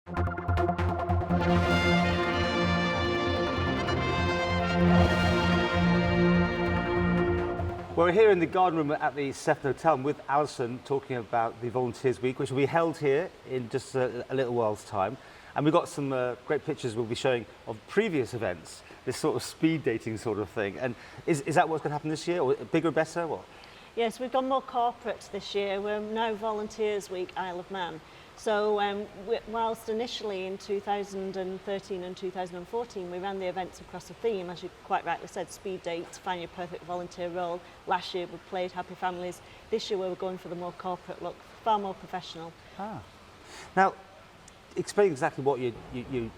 Well, we're here in the garden room at the Sefton Hotel with Alison talking about the Volunteers Week, which will be held here in just a little while's time. And we've got some great pictures we'll be showing of previous events, this sort of speed dating sort of thing. And is that what's going to happen this year, or bigger, better? What? Yes, we've gone more corporate this year. We're now Volunteers Week Isle of Man. So whilst initially in 2013 and 2014 we ran the events across a theme, as you quite rightly said, speed date, find your perfect volunteer role. Last year we played Happy Families. This year we were going for the more corporate look, far more professional. Now, explain exactly what you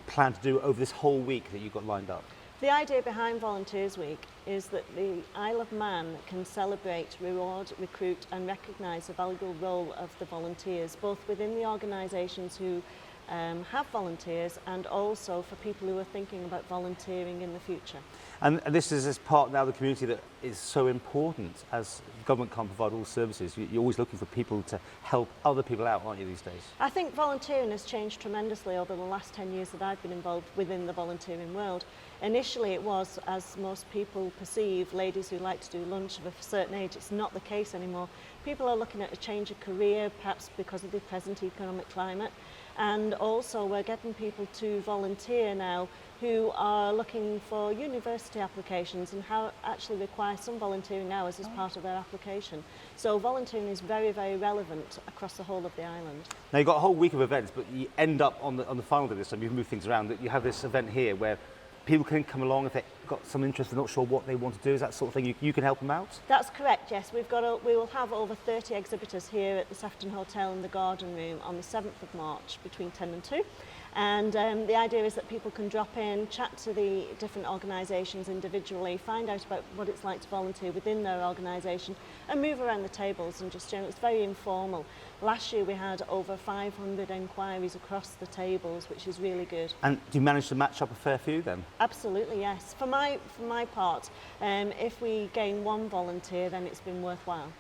plan to do over this whole week that you've got lined up. The idea behind Volunteers Week is that the Isle of Man can celebrate, reward, recruit and recognise the valuable role of the volunteers, both within the organisations who have volunteers and also for people who are thinking about volunteering in the future. And this is this part now of the community that is so important, as government can't provide all services. You're always looking for people to help other people out, aren't you, these days? I think volunteering has changed tremendously over the last 10 years that I've been involved within the volunteering world. Initially it was, as most people perceive, ladies who like to do lunch of a certain age. It's not the case anymore. People are looking at a change of career, perhaps because of the present economic climate. And also we're getting people to volunteer now who are looking for university applications and actually require some volunteering hours as part of their application. So volunteering is very, very relevant across the whole of the island. Now you've got a whole week of events, but you end up on the final day this time. You've moved things around. That you have this event here where people can come along if they've got some interest, they're not sure what they want to do. Is that sort of thing you can help them out? That's correct, yes. We will have over 30 exhibitors here at the Sefton Hotel in the garden room on the 7th of March between 10 and 2. And the idea is that people can drop in, chat to the different organisations individually, find out about what it's like to volunteer within their organisation and move around the tables and just generally, it's very informal. Last year we had over 500 enquiries across the tables, which is really good. And do you manage to match up a fair few then? Absolutely, yes. For my part, if we gain one volunteer, then it's been worthwhile.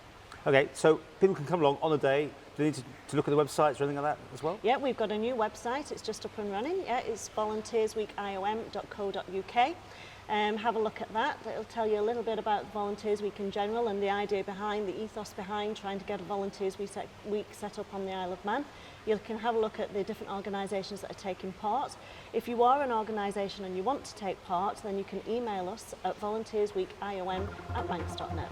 Okay, so people can come along on a day. Do they need to look at the websites or anything like that as well? Yeah, we've got a new website. It's just up and running. Yeah, it's volunteersweekiom.co.uk. Have a look at that. It'll tell you a little bit about Volunteers Week in general and the idea behind, the ethos behind trying to get a Volunteers Week set up on the Isle of Man. You can have a look at the different organisations that are taking part. If you are an organisation and you want to take part, then you can email us at volunteersweekiom@manx.net.